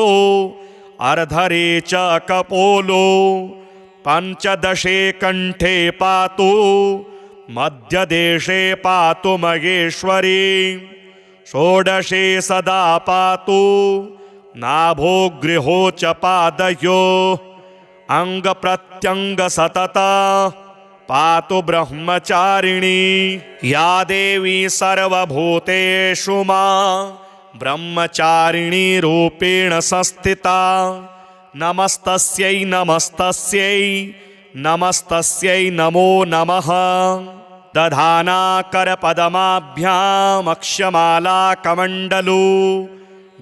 अर्धरे च कपोलो पंचदशे कंठे पातु मध्यदेशे पातु महेश्वरी षोडशे सदा पातु नाभोगृहो च पादयो अंग प्रत्यंग सतत पातु ब्रह्मचारिणी या देवी सर्वभूतेषु मां ब्रह्मचारिणी रूपेण संस्थिता नमस्तस्यै नमस्तस्यै नमस्तस्यै नमो नमः दधाना करपदमाभ्यामक्षमाला कमण्डलू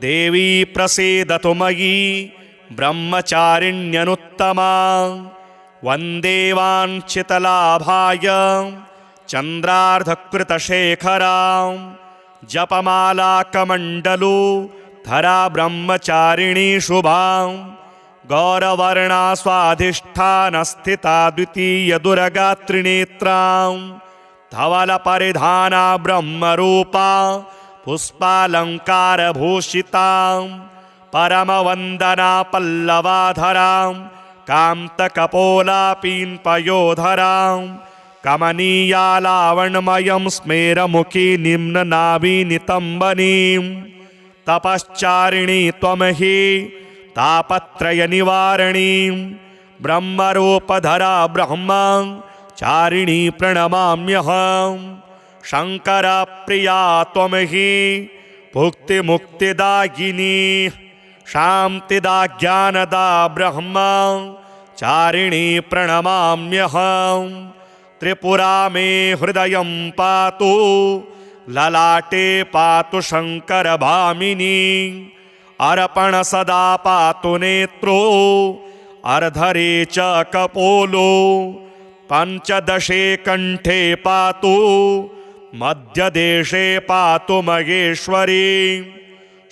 देवी प्रसीदतु मयि ब्रह्मचारिण्यनुत्तमा वन्दे वाञ्छितलाभाय चन्द्रार्धकृतशेखरां जपमाला कमण्डलू धरा ब्रह्मचारिणी शुभां गौरवर्णा स्वाधिष्ठानस्थिता द्वितीय दुर्गात्रिनेत्रां धवलपरिधाना ब्रह्मरूपा पुष्पालङ्कारभूषितां परमवन्दना पल्लवाधरां कान्तकपोलापीन्पयोधरां कमनीया लावण्यमयं स्मेरमुखी निम्ननाभिनितम्बनीं तपश्चारिणी त्वमहि तापत्रयनिवारणीं ब्रह्मरूपधरा ब्रह्मचारिणी प्रणमाम्यहं शङ्करप्रिया त्वमहि भुक्तिमुक्तिदायिनी शान्तिदा ज्ञानदा ब्रह्मचारिणी प्रणमाम्यहं त्रिपुरा मे हृदयं पातु ललाटे पातु शङ्करभामिनी अर्पण सदा पातु नेत्रो अर्धरे च कपोलो पंचदशे कंठे पातु मध्यदेशे पातु महेश्वरी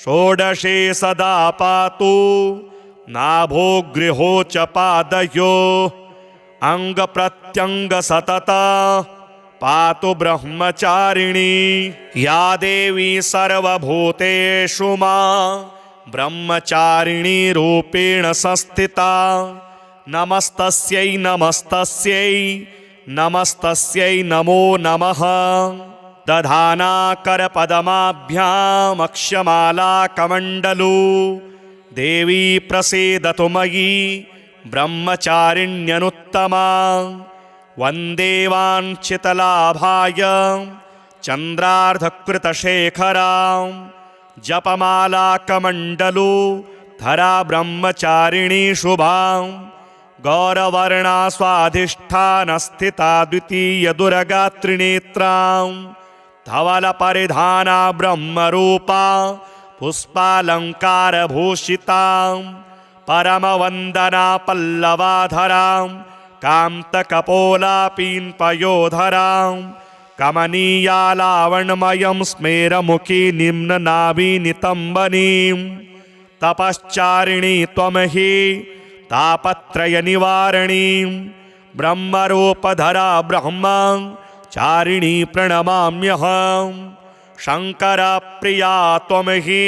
षोडशे सदा पातु नाभोगृहो च पादयो अंग प्रत्यंग सतत पातु ब्रह्मचारिणी या देवी सर्वभूतेषु मां ब्रह्मचारिणी रूपेण संस्थिता नमस्तस्यै नमस्तस्यै नमस्तस्यै नमो नमः दधाना करपदमाभ्यामक्षमालाकमण्डलू देवी प्रसीदतु मयि ब्रह्मचारिण्यनुत्तमा वन्दे वाञ्छितलाभाय चन्द्रार्धकृतशेखरां जपमालाकमण्डलू धरा ब्रह्मचारिणी शुभां गौरवर्णा स्वाधिष्ठानस्थिता द्वितीयदुर्गात्रिनेत्रां धवलपरिधाना ब्रह्मरूपा पुष्पालङ्कारभूषितां परमवन्दना पल्लवाधरां कान्तकपोलापीन्पयोधरां कमनीया लावण्यमयं स्मेरमुखी निम्ननाभिनितम्बनीं तपश्चारिणी त्वमहि तापत्रयनिवारणीं ब्रह्मरूपधरा ब्रह्मचारिणी प्रणमाम्यहं शङ्करप्रिया त्वमहि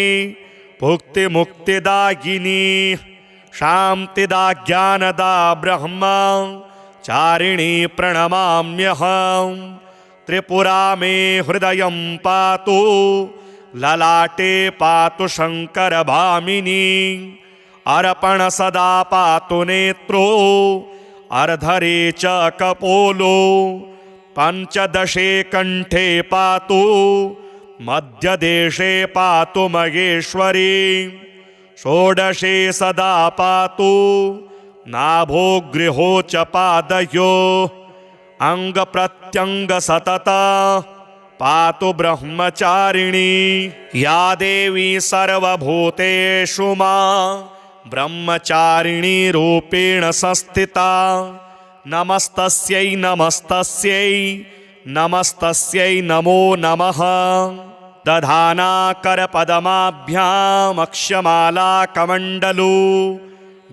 भुक्तिमुक्तिदायिनी शान्तिदा ज्ञानदा ब्रह्मचारिणी प्रणमाम्यहं त्रिपुरा मे हृदयं पातु ललाटे पातु शङ्करभामिनी अर्पण सदा पातु नेत्रो अर्धरे च कपोलो पञ्चदशे कण्ठे पातु मध्यदेशे पातु महेश्वरी षोडशे सदा पातु नाभोगृहो च पादयो अङ्गप्रत्यङ्गसतत पातु ब्रह्मचारिणी या देवी सर्वभूतेषु मा ब्रह्मचारिणी रूपेण संस्थिता नमस्तस्यै नमस्तस्यै नमस्तस्यै नमो नमः दधाना करपदमाभ्यामक्षमालाकमण्डलू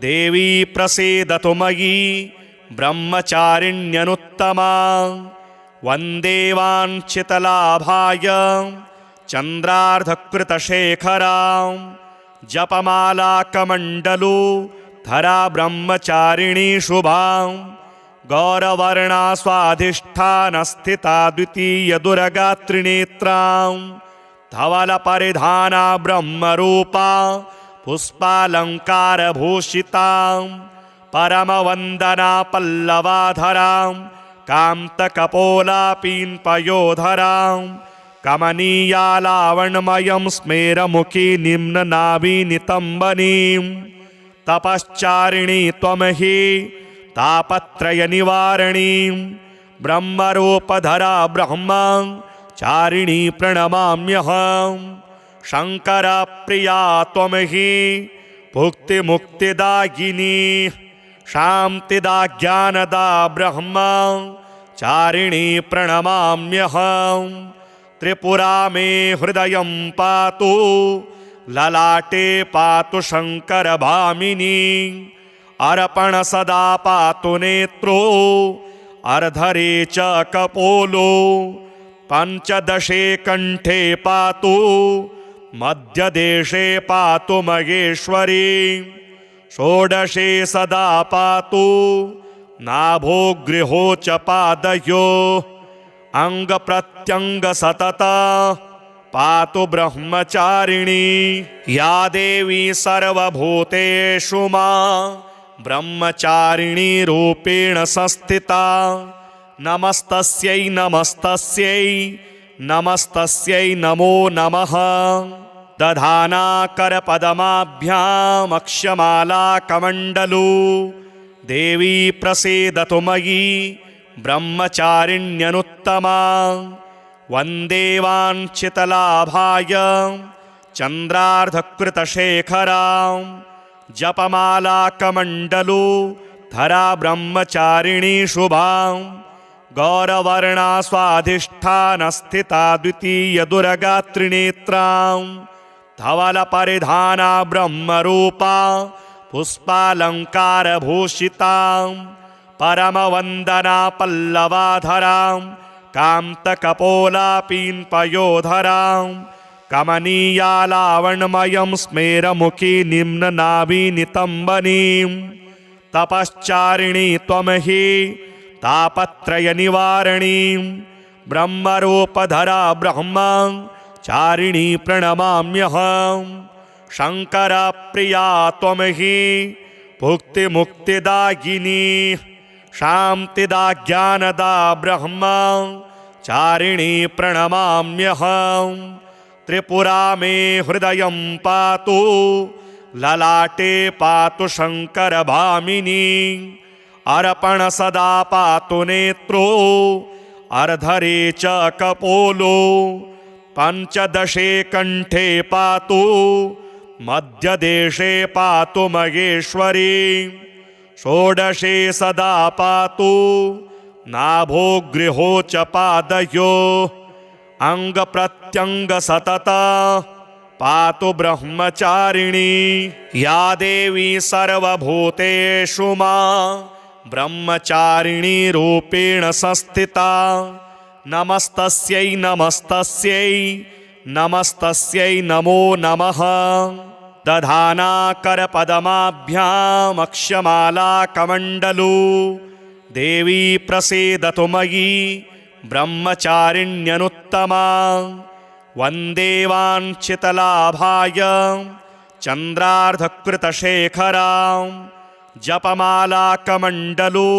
देवी प्रसीदतु मयि ब्रह्मचारिण्यनुत्तमा वन्दे वाञ्छितलाभाय चन्द्रार्धकृतशेखरां जपमालाकमण्डलू धरा ब्रह्मचारिणी शुभां गौरवर्णा स्वाधिष्ठानस्थिता द्वितीयदुर्गात्रिनेत्रां धवलपरिधाना ब्रह्मरूपा पुष्पालङ्कारभूषितां परमवन्दना पल्लवाधरां कान्तकपोलापीन्पयोधरां कमनीया लावण्यमयं स्मेरमुखी निम्ननाभिनितम्बनीं तपश्चारिणी त्वमहि तापत्रयनिवारणीं ब्रह्मरूपधरा ब्रह्मचारिणी प्रणमाम्यहं शङ्करप्रिया त्वमहि भुक्तिमुक्तिदायिनी शान्तिदा ज्ञानदा ब्रह्मचारिणी प्रणमाम्यहं त्रिपुरा मे हृदयं पातु ललाटे पातु शङ्करभामिनी अर्पण सदा पातु नेत्रो अर्धरे च कपोलो पञ्चदशे कण्ठे पातु मध्यदेशे पातु महेश्वरी षोडशे सदा पातु नाभोगृहो च पादयो अङ्गप्रत्यङ्गसतत पातु ब्रह्मचारिणी या देवी सर्वभूतेषु मा ब्रह्मचारिणी रूपेण संस्थिता नमस्तस्यै नमस्तस्यै नमस्तस्यै नमो नमः दधाना करपदमाभ्यामक्षमालाकमण्डलू देवी प्रसीदतु मयि ब्रह्मचारिण्यनुत्तमा वन्दे वाञ्छितलाभाय चन्द्रार्धकृतशेखरां जपमालाकमण्डलू धरा ब्रह्मचारिणी शुभां गौरवर्णा स्वाधिष्ठानस्थिता द्वितीयदुर्गात्रिनेत्रां धवलपरिधाना ब्रह्मरूपा पुष्पालङ्कारभूषितां परमवन्दना पल्लवाधरां कान्तकपोलापीन्पयोधरां कमनीया लावण्यमयं स्मेरमुखी निम्ननाभिनितम्बनीं तपश्चारिणी त्वमहि तापत्रयनिवारणीं ब्रह्मरूपधरा ब्रह्मचारिणी प्रणमाम्यहं शङ्करप्रिया त्वं हि भुक्तिमुक्तिदायिनी शान्तिदा ज्ञानदा ब्रह्मचारिणी प्रणमाम्यहं त्रिपुरा मे हृदयं पातु ललाटे पातु शङ्करभामिनी अर्पण सदा पातु नेत्रो अर्धरे च कपोलो पञ्चदशे कण्ठे पातु मध्यदेशे पातु महेश्वरी षोडशे सदा पातु नाभो गृहो च पादयो अंगप्रत्यंग सतत पातु ब्रह्मचारिणी या देवी सर्वभूतेषु मां ब्रह्मचारिणी रूपेण संस्थिता नमस्तस्यै नमस्तस्यै नमस्तस्यै नमो नमः दधाना करपदमाभ्यामक्षमाला कमण्डलू देवी प्रसीदतु मयि ब्रह्मचारिण्यनुत्तमा वन्दे वाञ्छितलाभाय चन्द्रार्धकृतशेखरां जपमाला कमण्डलू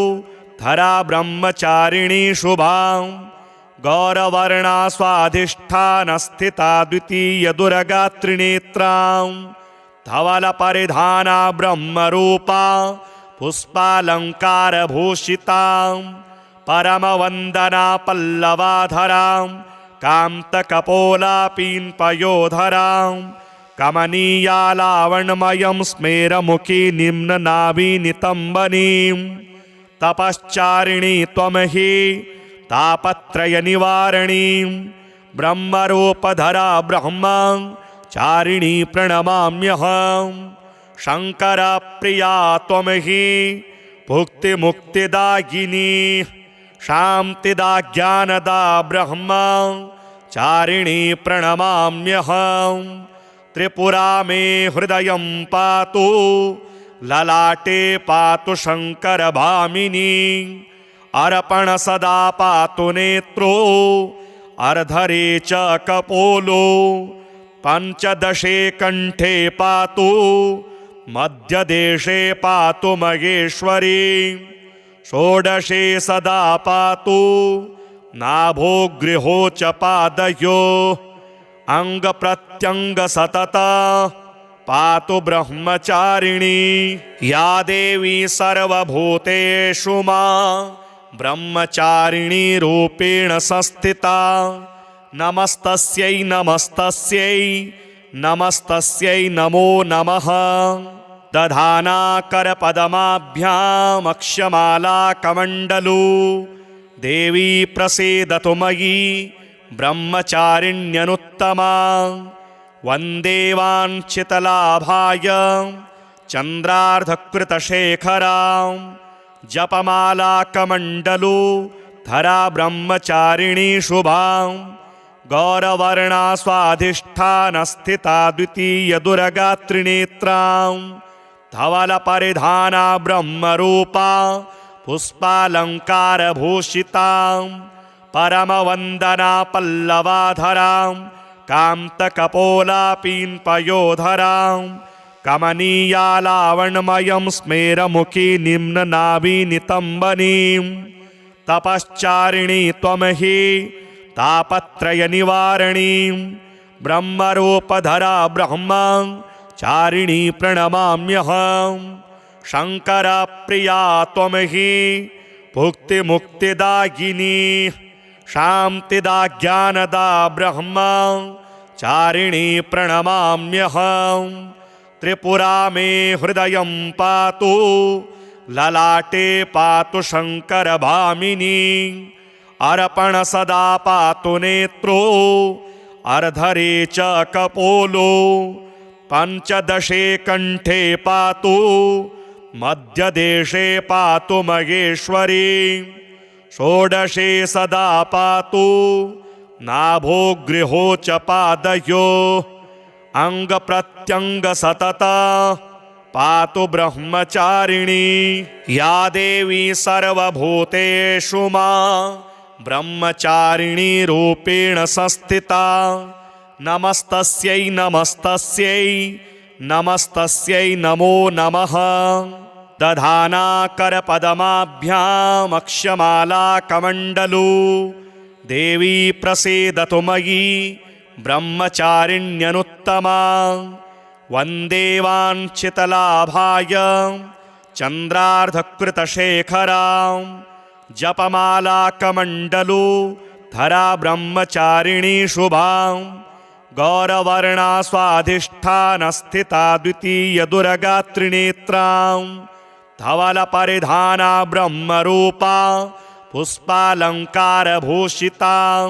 धरा ब्रह्मचारिणी शुभां गौरवर्णा स्वाधिष्ठानस्थिता द्वितीय दुर्गात्रिनेत्रां धवलपरिधाना ब्रह्मरूपा पुष्पालङ्कारभूषितां परमवन्दना पल्लवाधरां कान्तकपोलापीन्पयोधरां कमनीया लावण्यमयं स्मेरमुखी निम्ननाभिनितम्बनीं तपश्चारिणी त्वं हि तापत्रयनिवारणीं ब्रह्मरूपधरा ब्रह्मचारिणी प्रणमाम्यहं शङ्करप्रिया त्वं हि भुक्तिमुक्तिदायिनी शान्तिदा ज्ञानदा ब्रह्मचारिणी प्रणमाम्यहं त्रिपुरा मे हृदयं पातु ललाटे पातु शङ्करभामिनी अर्पण सदा पातु नेत्रो अर्धरे च कपोलो पञ्चदशे कण्ठे पातु मध्यदेशे पातु महेश्वरी षोडशे सदा पातु नाभो गृहो च पादयो अंगप्रत्यंग सतत पातु ब्रह्मचारिणी या देवी सर्वभूतेषु मां ब्रह्मचारिणी रूपेण संस्थिता नमस्तस्यै नमस्तस्यै नमस्तस्यै नमो नमः दधाना करपदमाभ्यामक्षमाला कमण्डलू देवी प्रसीदतु मयि ब्रह्मचारिण्यनुत्तमा वन्दे वाञ्छितलाभाय चन्द्रार्धकृतशेखरां जपमाला कमण्डलू धरा ब्रह्मचारिणी शुभां गौरवर्णा स्वाधिष्ठानस्थिता द्वितीय दुर्गात्रिनेत्रां धवलपरिधाना ब्रह्मरूपा पुष्पालङ्कारभूषितां परमवन्दना पल्लवाधरां कान्तकपोलापीन्पयोधरां कमनीया लावण्यमयं स्मेरमुखी निम्ननाभिनितम्बनीं तपश्चारिणी त्वं हि तापत्रयनिवारणीं ब्रह्मरूपधरा ब्रह्मचारिणी प्रणमाम्यहं शङ्करप्रिया त्वं हि भुक्तिमुक्तिदायिनी शान्तिदा ज्ञानदा ब्रह्मचारिणी प्रणमाम्यहं त्रिपुरा मे हृदयं पातु ललाटे पातु शङ्करभामिनी अर्पण सदा पातु नेत्रो अर्धरे च कपोलो पञ्चदशे कण्ठे पातु मध्यदेशे पातु महेश्वरी षोडशे सदा पातु नाभो गृहो च पादयो अंगप्रत्यंग सतत पातु ब्रह्मचारिणी या देवी सर्वभूतेषु मां ब्रह्मचारिणी रूपेण संस्थिता नमस्तस्यै नमस्तस्यै नमस्तस्यै नमो नमः। दधाना करपदमाभ्यामक्षमाला कमण्डलू देवी प्रसीदतु मयि ब्रह्मचारिण्यनुत्तमा। वन्दे वाञ्छितलाभाय चन्द्रार्धकृतशेखरां जपमाला कमण्डलू धरा ब्रह्मचारिणी शुभां। गौरवर्णा स्वाधिष्ठानस्थिता द्वितीयदुर्गात्रिनेत्रां धवलपरिधाना ब्रह्मरूपा पुष्पालङ्कारभूषितां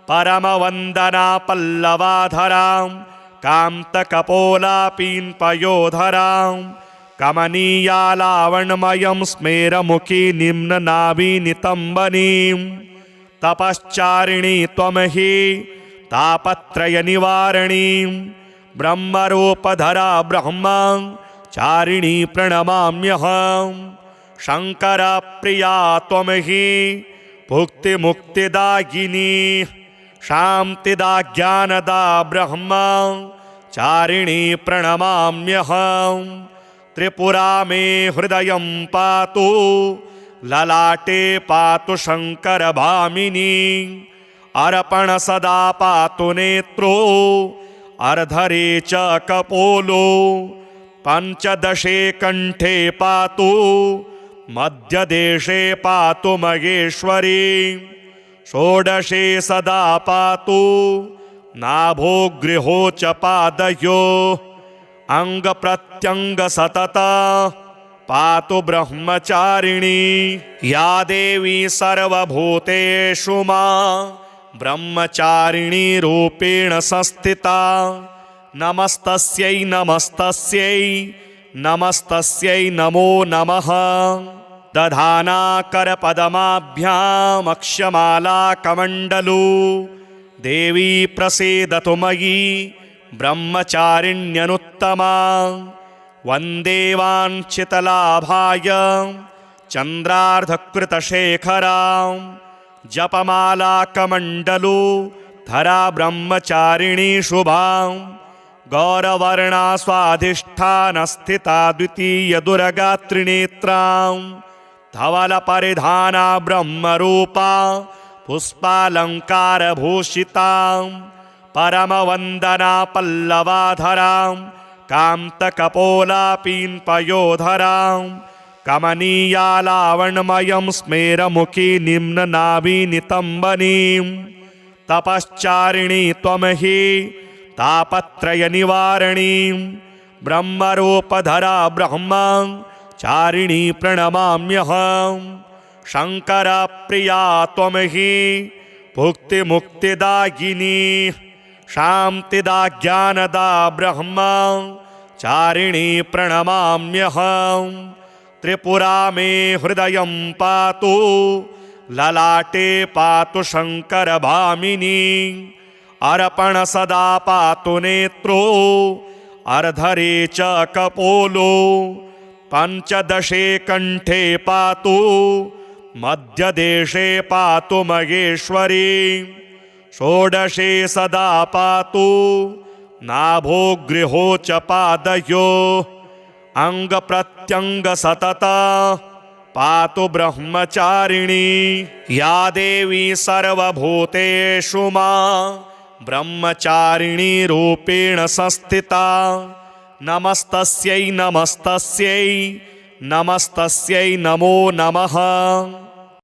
परमवन्दना पल्लवाधरां कान्तकपोलापीन्पयोधरां कमनीया लावण्यमयं स्मेरमुखी निम्ननाभिनितम्बनीं। तपश्चारिणी त्वमहि तापत्रयनिवारणीं ब्रह्मरूपधरा ब्रह्मचारिणी प्रणमाम्यहं। शङ्करप्रिया त्वमहि भुक्तिमुक्तिदायिनी शान्तिदा ज्ञानदा ब्रह्मचारिणी प्रणमाम्यहं। त्रिपुरा मे हृदयं पातु ललाटे पातु शङ्करभामिनी। अर्पण सदा पातु नेत्रो अर्धरे च कपोलो। पञ्चदशे कण्ठे पातु मध्यदेशे पातु महेश्वरी। षोडशे सदा पातु नाभोगृहो च पादयो। अङ्गप्रत्यङ्ग सतत पातु ब्रह्मचारिणी। या देवी सर्वभूतेषु मा ब्रह्मचारिणी रूपेण संस्थिता नमस्तस्यै नमस्तस्यै नमस्तस्यै नमो नमः। दधाना करपदमाभ्यामक्षमाला कमण्डलू देवी प्रसीदतु मयि ब्रह्मचारिण्यनुत्तमा। वन्दे वाञ्छितलाभाय चन्द्रार्धकृतशेखरां जपमाला कमण्डलू धरा ब्रह्मचारिणी शुभां। गौरवर्णा स्वाधिष्ठानस्थिता द्वितीयदुर्गात्रिनेत्रां धवलपरिधाना ब्रह्मरूपा पुष्पालङ्कारभूषितां परमवन्दना पल्लवाधरां कान्तकपोलापीन्पयोधरां कमनीया लावण्यमयं स्मेरमुखी निम्ननाभिनितम्बनीं। तपश्चारिणी त्वमहि तापत्रयनिवारणीं ब्रह्मरूपधरा ब्रह्मचारिणी प्रणमाम्यहं। शङ्करप्रिया त्वमहि भुक्तिमुक्तिदायिनी शान्तिदा ज्ञानदा ब्रह्मचारिणी प्रणमाम्यहं। त्रिपुरा मे हृदयं पातु ललाटे पातु शङ्करभामिनी। अर्पण सदा पातु नेत्रो अर्धरे च कपोलो। पञ्चदशे कण्ठे पातु मध्यदेशे पातु महेश्वरी। षोडशे सदा पातु नाभोगृहो च पादयो। अङ्गप्रत्यङ्ग सतत पातु ब्रह्मचारिणी। या देवी सर्वभूतेषु मा ब्रह्मचारिणी रूपेण संस्थिता नमस्तस्यै नमस्तस्यै नमस्तस्यै नमो नमः।